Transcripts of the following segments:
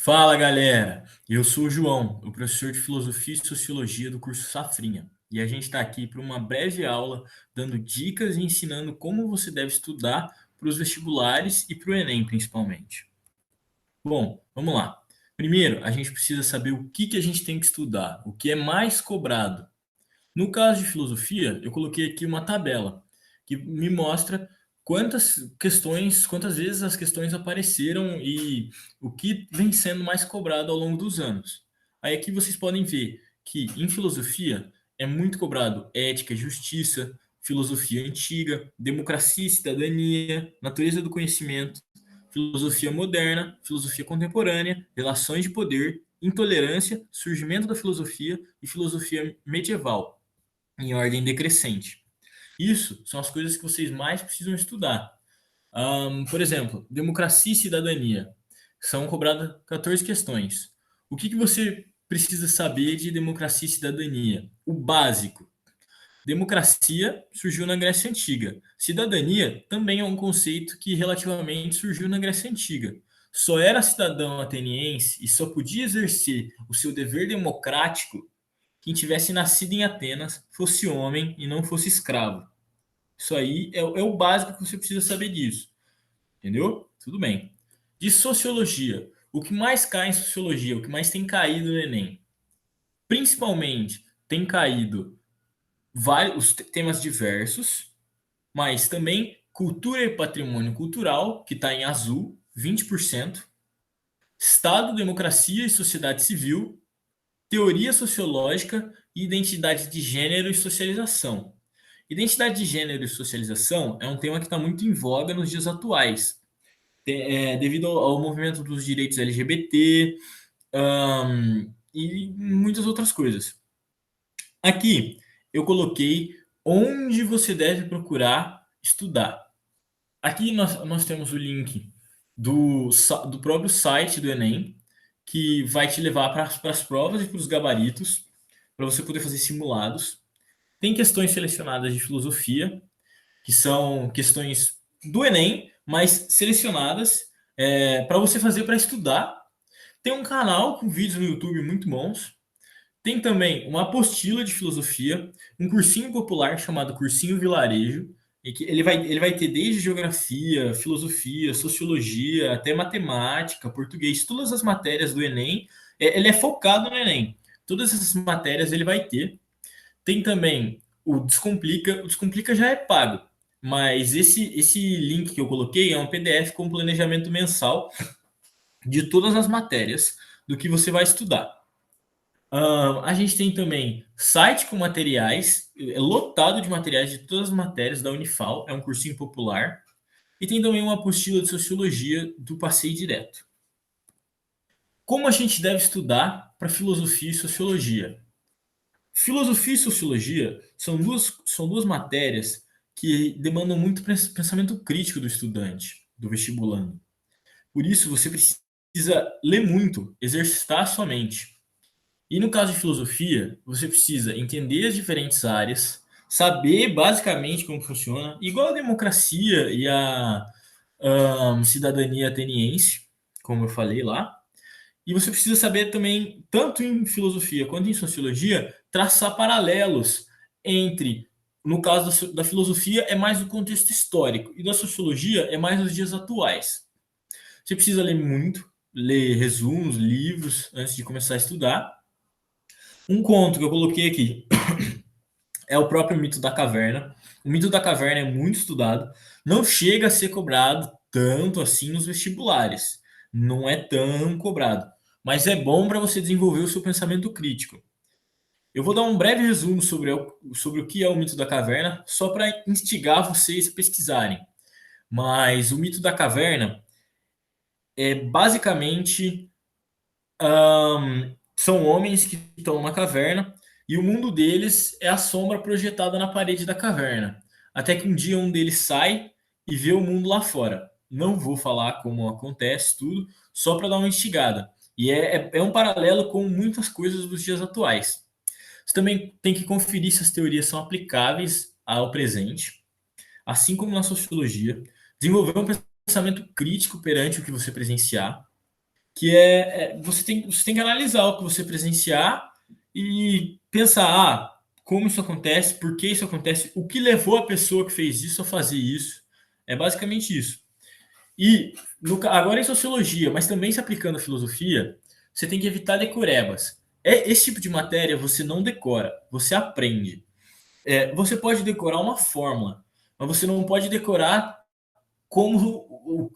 Fala, galera! Eu sou o João, o professor de Filosofia e Sociologia do curso Safrinha. E a gente está aqui para uma breve aula dando dicas e ensinando como você deve estudar para os vestibulares e para o Enem, principalmente. Bom, vamos lá. Primeiro, a gente precisa saber o que a gente tem que estudar, o que é mais cobrado. No caso de filosofia, eu coloquei aqui uma tabela que me mostra quantas vezes as questões apareceram e o que vem sendo mais cobrado ao longo dos anos. Aí aqui vocês podem ver que em filosofia é muito cobrado ética e justiça, filosofia antiga, democracia e cidadania, natureza do conhecimento, filosofia moderna, filosofia contemporânea, relações de poder, intolerância, surgimento da filosofia e filosofia medieval em ordem decrescente. Isso são as coisas que vocês mais precisam estudar. Por exemplo, democracia e cidadania. São cobradas 14 questões. O que você precisa saber de democracia e cidadania? O básico. Democracia surgiu na Grécia Antiga. Cidadania também é um conceito que relativamente surgiu na Grécia Antiga. Só era cidadão ateniense e só podia exercer o seu dever democrático quem tivesse nascido em Atenas, fosse homem e não fosse escravo. Isso aí é o básico que você precisa saber disso. Entendeu? Tudo bem. De sociologia. O que mais cai em sociologia, o que mais tem caído no Enem? Principalmente tem caído vários temas diversos, mas também cultura e patrimônio cultural, que está em azul, 20%. Estado, democracia e sociedade civil, teoria sociológica e identidade de gênero e socialização. Identidade de gênero e socialização é um tema que está muito em voga nos dias atuais, devido ao movimento dos direitos LGBT, e muitas outras coisas. Aqui eu coloquei onde você deve procurar estudar. Aqui nós temos o link do próprio site do Enem, que vai te levar para as provas e para os gabaritos, para você poder fazer simulados. Tem questões selecionadas de filosofia, que são questões do Enem, mas selecionadas para você fazer para estudar. Tem um canal com vídeos no YouTube muito bons. Tem também uma apostila de filosofia, um cursinho popular chamado Cursinho Vilarejo, e que ele vai ter desde geografia, filosofia, sociologia, até matemática, português, todas as matérias do Enem. Ele é focado no Enem. Todas essas matérias ele vai ter. Tem também o Descomplica já é pago, mas esse link que eu coloquei é um PDF com planejamento mensal de todas as matérias do que você vai estudar. A gente tem também site com materiais, é lotado de materiais de todas as matérias da Unifal, é um cursinho popular. E tem também uma apostila de sociologia do Passeio Direto. Como a gente deve estudar para filosofia e sociologia? Filosofia e sociologia são duas matérias que demandam muito pensamento crítico do estudante, do vestibulando. Por isso, você precisa ler muito, exercitar a sua mente. E no caso de filosofia, você precisa entender as diferentes áreas, saber basicamente como funciona, igual a democracia e a cidadania ateniense, como eu falei lá. E você precisa saber também, tanto em filosofia quanto em sociologia, traçar paralelos entre, no caso da filosofia, é mais o contexto histórico, e da sociologia é mais os dias atuais. Você precisa ler muito, ler resumos, livros, antes de começar a estudar. Um conto que eu coloquei aqui é o próprio Mito da Caverna. O Mito da Caverna é muito estudado, não chega a ser cobrado tanto assim nos vestibulares, não é tão cobrado, mas é bom para você desenvolver o seu pensamento crítico. Eu vou dar um breve resumo sobre o que é o Mito da Caverna, só para instigar vocês a pesquisarem. Mas o Mito da Caverna é basicamente são homens que estão numa caverna e o mundo deles é a sombra projetada na parede da caverna. Até que um dia um deles sai e vê o mundo lá fora. Não vou falar como acontece tudo, só para dar uma instigada. E é um paralelo com muitas coisas dos dias atuais. Você também tem que conferir se as teorias são aplicáveis ao presente, assim como na sociologia. Desenvolver um pensamento crítico perante o que você presenciar. que você tem que analisar o que você presenciar e pensar, como isso acontece, por que isso acontece, o que levou a pessoa que fez isso a fazer isso. É basicamente isso. E agora em sociologia, mas também se aplicando à filosofia, você tem que evitar decorebas. Esse tipo de matéria você não decora, você aprende. Você pode decorar uma fórmula, mas você não pode decorar como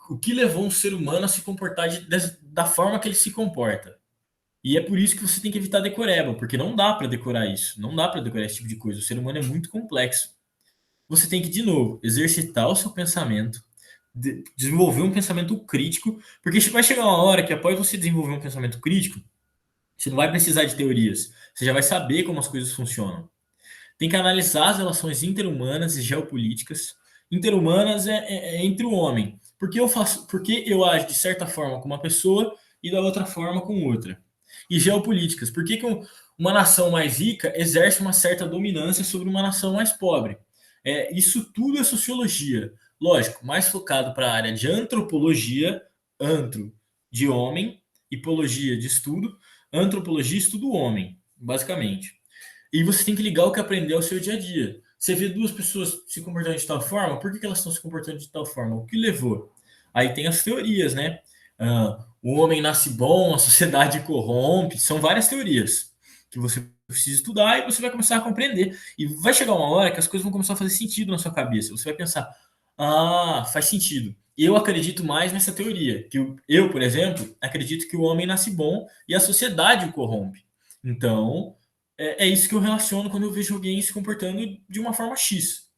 o que levou um ser humano a se comportar da forma que ele se comporta. E é por isso que você tem que evitar decoreba, porque não dá para decorar isso, não dá para decorar esse tipo de coisa. O ser humano é muito complexo. Você tem que, de novo, exercitar o seu pensamento, desenvolver um pensamento crítico, porque vai chegar uma hora que após você desenvolver um pensamento crítico, você não vai precisar de teorias, você já vai saber como as coisas funcionam. Tem que analisar as relações interhumanas e geopolíticas. Interhumanas é entre o homem. Porque eu ajo de certa forma com uma pessoa e da outra forma com outra. E geopolíticas. Por que uma nação mais rica exerce uma certa dominância sobre uma nação mais pobre? Isso tudo é sociologia. Lógico, mais focado para a área de antropologia, antro de homem, hipologia de estudo, antropologia estudo homem, basicamente. E você tem que ligar o que aprendeu ao seu dia a dia. Você vê duas pessoas se comportando de tal forma, por que elas estão se comportando de tal forma? O que levou? Aí tem as teorias, né? O homem nasce bom, a sociedade corrompe. São várias teorias que você precisa estudar e você vai começar a compreender. E vai chegar uma hora que as coisas vão começar a fazer sentido na sua cabeça. Você vai pensar, faz sentido. Eu acredito mais nessa teoria. Eu, por exemplo, acredito que o homem nasce bom e a sociedade o corrompe. Então, é isso que eu relaciono quando eu vejo alguém se comportando de uma forma X.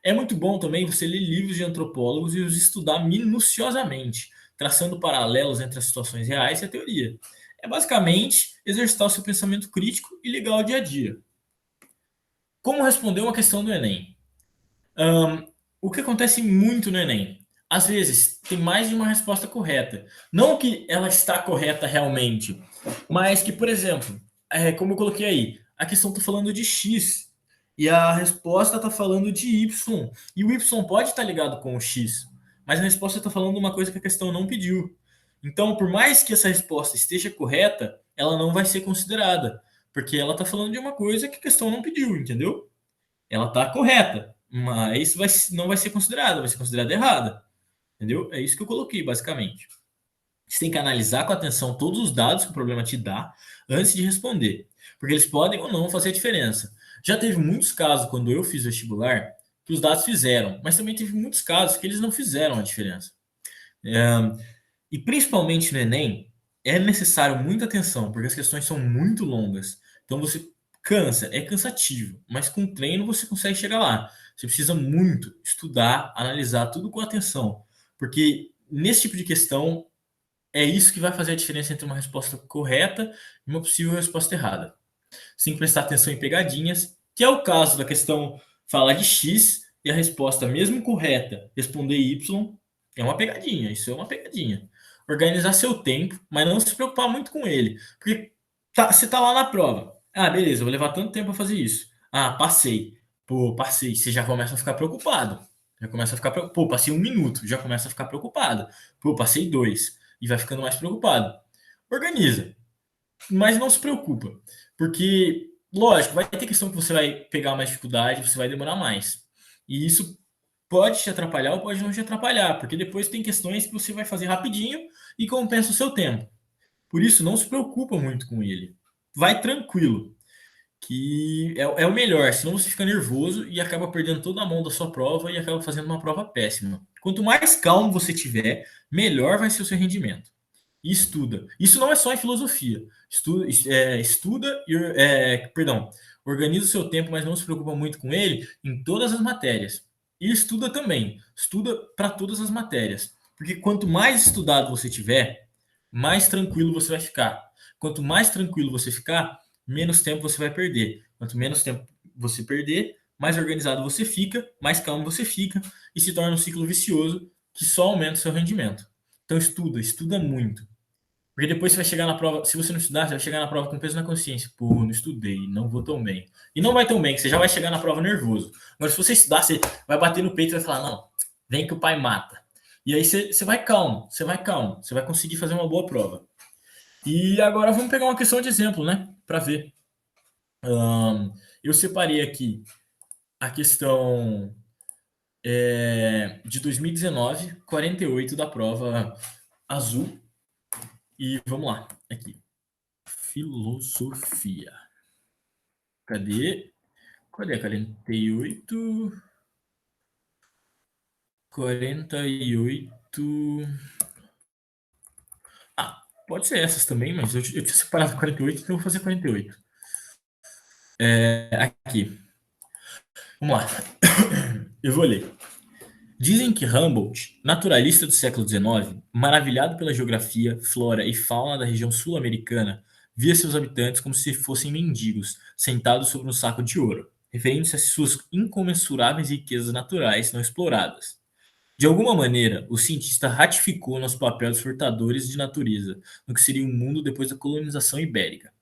É muito bom também você ler livros de antropólogos e os estudar minuciosamente, traçando paralelos entre as situações reais e a teoria. É basicamente exercitar o seu pensamento crítico e ligar ao dia a dia. Como responder uma questão do Enem? O que acontece muito no Enem? Às vezes, tem mais de uma resposta correta. Não que ela está correta realmente, mas que, por exemplo, como eu coloquei aí, a questão está falando de X e a resposta está falando de Y. E o Y pode estar ligado com o X, mas a resposta está falando uma coisa que a questão não pediu. Então, por mais que essa resposta esteja correta, ela não vai ser considerada, porque ela está falando de uma coisa que a questão não pediu, entendeu? Ela está correta, mas não vai ser considerada, vai ser considerada errada. Entendeu? É isso que eu coloquei, basicamente. Você tem que analisar com atenção todos os dados que o problema te dá antes de responder, porque eles podem ou não fazer a diferença. Já teve muitos casos, quando eu fiz vestibular, que os dados fizeram, mas também teve muitos casos que eles não fizeram a diferença. E principalmente no Enem, é necessário muita atenção, porque as questões são muito longas. Então você cansa, é cansativo, mas com treino você consegue chegar lá. Você precisa muito estudar, analisar tudo com atenção, porque nesse tipo de questão é isso que vai fazer a diferença entre uma resposta correta e uma possível resposta errada. Você tem que prestar atenção em pegadinhas, que é o caso da questão falar de X e a resposta, mesmo correta, responder Y, é uma pegadinha. Isso é uma pegadinha. Organizar seu tempo, mas não se preocupar muito com ele. Porque você tá lá na prova. Beleza, eu vou levar tanto tempo para fazer isso. Passei. Pô, passei. Você já começa a ficar preocupado. Já começa a ficar preocupado. Pô, passei 1 minuto. Já começa a ficar preocupado. Pô, passei 2. E vai ficando mais preocupado. Organiza. Mas não se preocupa, porque, lógico, vai ter questão que você vai pegar mais dificuldade, você vai demorar mais. E isso pode te atrapalhar ou pode não te atrapalhar, porque depois tem questões que você vai fazer rapidinho e compensa o seu tempo. Por isso, não se preocupa muito com ele. Vai tranquilo, que é o melhor, senão você fica nervoso e acaba perdendo toda a mão da sua prova e acaba fazendo uma prova péssima. Quanto mais calmo você tiver, melhor vai ser o seu rendimento e estuda. Isso não é só em filosofia. Estuda e, organiza o seu tempo, mas não se preocupa muito com ele em todas as matérias. E estuda também. Estuda para todas as matérias. Porque quanto mais estudado você tiver, mais tranquilo você vai ficar. Quanto mais tranquilo você ficar, menos tempo você vai perder. Quanto menos tempo você perder, mais organizado você fica, mais calmo você fica e se torna um ciclo vicioso que só aumenta o seu rendimento. Então estuda muito. Porque depois você vai chegar na prova, se você não estudar, você vai chegar na prova com peso na consciência. Pô, não estudei, não vou tão bem. E não vai tão bem, que você já vai chegar na prova nervoso. Agora, se você estudar, você vai bater no peito e vai falar, não, vem que o pai mata. E aí você vai calmo, você vai calmo, você vai conseguir fazer uma boa prova. E agora vamos pegar uma questão de exemplo, né? Para ver. Eu separei aqui a questão de 2019, 48 da prova azul. E vamos lá, aqui. Filosofia. Cadê? Cadê a 48? 48. Ah, pode ser essas também, mas eu tinha separado 48, então eu vou fazer 48. Aqui. Vamos lá. Eu vou ler. Dizem que Humboldt, naturalista do século XIX, maravilhado pela geografia, flora e fauna da região sul-americana, via seus habitantes como se fossem mendigos, sentados sobre um saco de ouro, referindo-se às suas incomensuráveis riquezas naturais não exploradas. De alguma maneira, o cientista ratificou nosso papel de furtadores de natureza no que seria o mundo depois da colonização ibérica.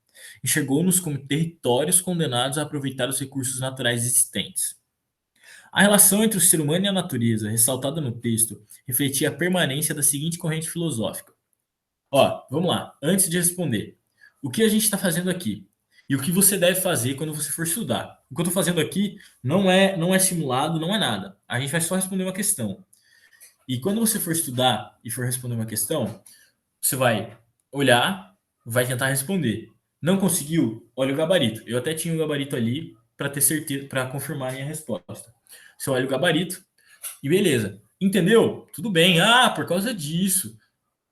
Enxergou-nos como territórios condenados a aproveitar os recursos naturais existentes. A relação entre o ser humano e a natureza, ressaltada no texto, refletia a permanência da seguinte corrente filosófica. Ó, vamos lá. Antes de responder, o que a gente está fazendo aqui? E o que você deve fazer quando você for estudar? O que eu estou fazendo aqui não é simulado, não é nada. A gente vai só responder uma questão. E quando você for estudar e for responder uma questão, você vai olhar, vai tentar responder. Não conseguiu? Olha o gabarito. Eu até tinha o gabarito ali para ter certeza, para confirmar a minha resposta. Você olha o gabarito e beleza. Entendeu? Tudo bem. Ah, por causa disso.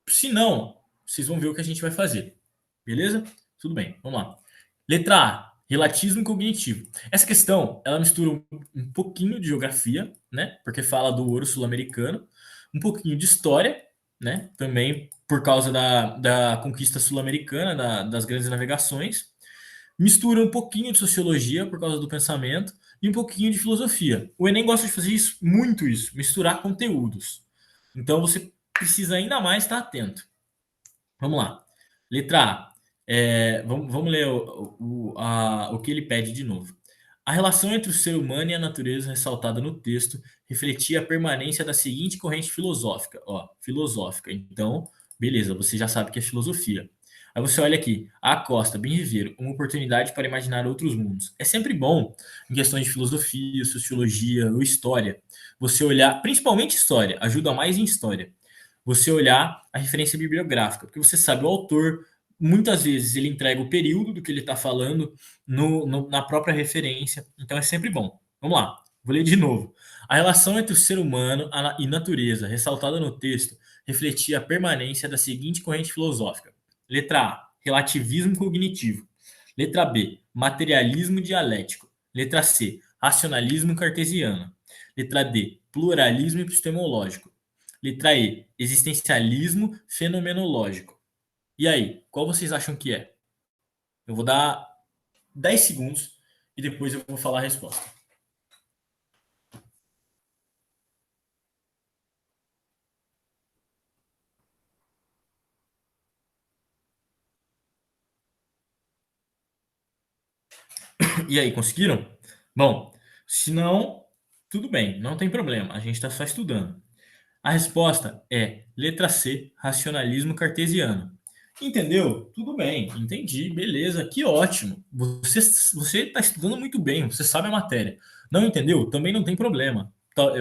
Se não, vocês vão ver o que a gente vai fazer. Beleza? Tudo bem. Vamos lá. Letra A. Relativismo cognitivo. Essa questão, ela mistura um pouquinho de geografia, né? Porque fala do ouro sul-americano, um pouquinho de história, né? Também por causa da conquista sul-americana, das grandes navegações. Mistura um pouquinho de sociologia por causa do pensamento e um pouquinho de filosofia. O Enem gosta de fazer isso, muito isso, misturar conteúdos. Então você precisa ainda mais estar atento. Vamos lá. Letra A. Vamos ler o que ele pede de novo. A relação entre o ser humano e a natureza ressaltada no texto refletia a permanência da seguinte corrente filosófica. Ó, filosófica. Então, beleza, você já sabe que é filosofia. Aí você olha aqui, a Costa, bem viver, uma oportunidade para imaginar outros mundos. É sempre bom, em questões de filosofia, sociologia ou história, você olhar, principalmente história, ajuda mais em história você olhar a referência bibliográfica, porque você sabe o autor, muitas vezes ele entrega o período do que ele está falando na própria referência, então é sempre bom. Vamos lá, vou ler de novo. A relação entre o ser humano e natureza, ressaltada no texto, refletia a permanência da seguinte corrente filosófica. Letra A, relativismo cognitivo. Letra B, materialismo dialético. Letra C, racionalismo cartesiano. Letra D, pluralismo epistemológico. Letra E, existencialismo fenomenológico. E aí, qual vocês acham que é? Eu vou dar 10 segundos e depois eu vou falar a resposta. E aí, conseguiram? Bom, se não, tudo bem, não tem problema, a gente está só estudando. A resposta é letra C, racionalismo cartesiano. Entendeu? Tudo bem, entendi, beleza, que ótimo. Você está estudando muito bem, você sabe a matéria. Não entendeu? Também não tem problema.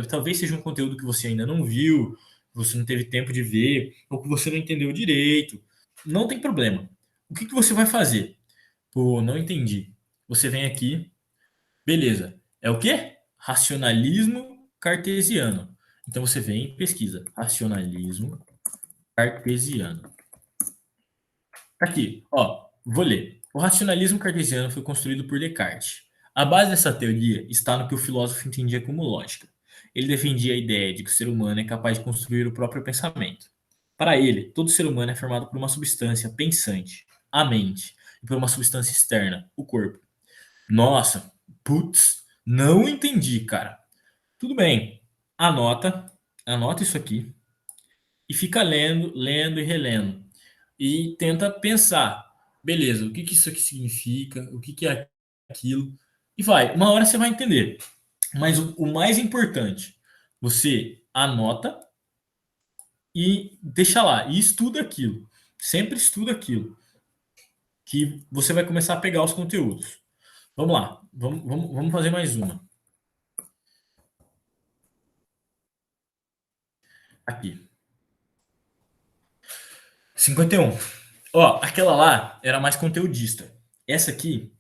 Talvez seja um conteúdo que você ainda não viu, você não teve tempo de ver, ou que você não entendeu direito. Não tem problema. O que você vai fazer? Pô, não entendi. Você vem aqui, beleza. É o quê? Racionalismo cartesiano. Então você vem e pesquisa. Racionalismo cartesiano. Aqui, ó, vou ler. O racionalismo cartesiano foi construído por Descartes. A base dessa teoria está no que o filósofo entendia como lógica. Ele defendia a ideia de que o ser humano é capaz de construir o próprio pensamento. Para ele, todo ser humano é formado por uma substância pensante, a mente, e por uma substância externa, o corpo. Nossa, putz, não entendi, cara. Tudo bem. Anota, anota isso aqui e fica lendo, lendo e relendo. E tenta pensar, beleza, o que que isso aqui significa, o que que é aquilo. E vai, uma hora você vai entender. Mas o mais importante, você anota e deixa lá, e estuda aquilo. Sempre estuda aquilo, que você vai começar a pegar os conteúdos. Vamos lá, vamos fazer mais uma. Aqui. 51. Ó, aquela lá era mais conteudista. Essa aqui,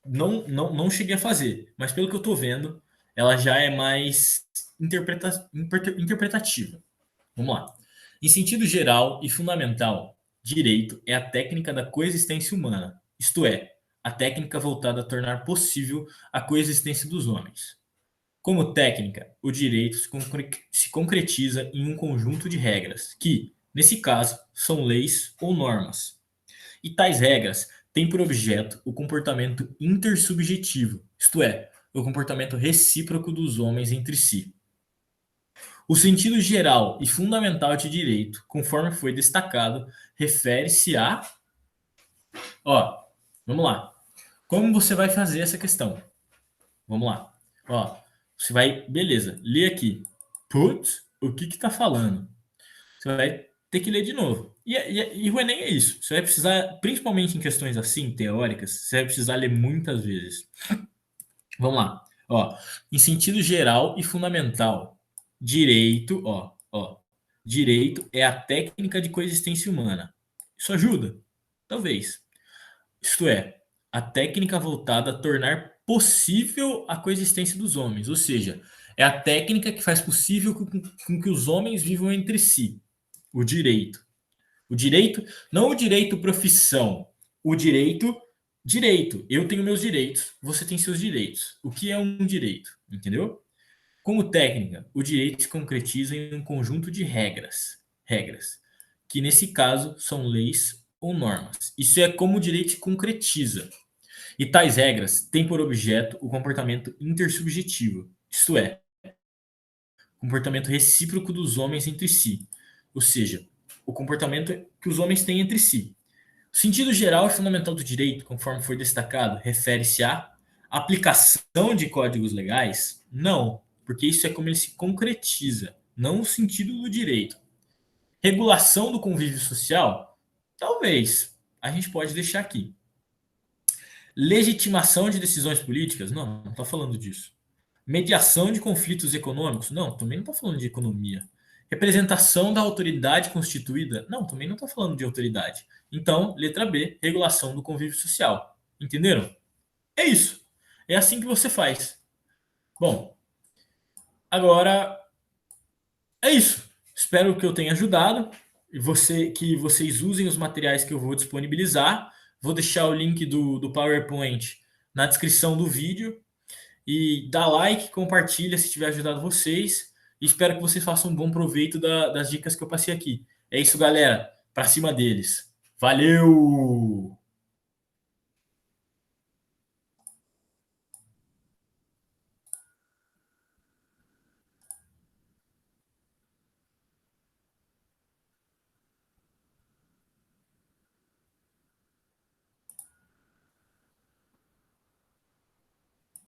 não cheguei a fazer, mas pelo que eu tô vendo, ela já é mais interpretativa. Vamos lá. Em sentido geral e fundamental, direito é a técnica da coexistência humana, isto é, a técnica voltada a tornar possível a coexistência dos homens. Como técnica, o direito se concretiza em um conjunto de regras, que, nesse caso, são leis ou normas. E tais regras têm por objeto o comportamento intersubjetivo, isto é, o comportamento recíproco dos homens entre si. O sentido geral e fundamental de direito, conforme foi destacado, refere-se a. Ó, vamos lá. Como você vai fazer essa questão? Vamos lá. Ó, você vai. Beleza, lê aqui. Putz, o que tá falando? Você vai ter que ler de novo. E o Enem é isso. Você vai precisar, principalmente em questões assim, teóricas, você vai precisar ler muitas vezes. Vamos lá. Ó, em sentido geral e fundamental, direito, direito é a técnica de coexistência humana. Isso ajuda? Talvez. Isto é, a técnica voltada a tornar possível a coexistência dos homens, ou seja, é a técnica que faz possível com que os homens vivam entre si. O direito. O direito, não o direito profissão, o direito. Eu tenho meus direitos, você tem seus direitos. O que é um direito? Entendeu? Como técnica, o direito se concretiza em um conjunto de regras, que nesse caso são leis ou normas. Isso é como o direito se concretiza. E tais regras têm por objeto o comportamento intersubjetivo, isto é, comportamento recíproco dos homens entre si, ou seja, o comportamento que os homens têm entre si. O sentido geral e fundamental do direito, conforme foi destacado, refere-se à aplicação de códigos legais? Não, porque isso é como ele se concretiza, não o sentido do direito. Regulação do convívio social? Talvez. A gente pode deixar aqui. Legitimação de decisões políticas? Não está falando disso. Mediação de conflitos econômicos? Não, também não está falando de economia. Representação da autoridade constituída? Não, também não está falando de autoridade. Então, letra B, regulação do convívio social. Entenderam? É isso. É assim que você faz. Bom, agora é isso. Espero que eu tenha ajudado e que vocês usem os materiais que eu vou disponibilizar. Vou deixar o link do PowerPoint na descrição do vídeo. E dá like, compartilha se tiver ajudado vocês. E espero que vocês façam um bom proveito das dicas que eu passei aqui. É isso, galera. Para cima deles. Valeu!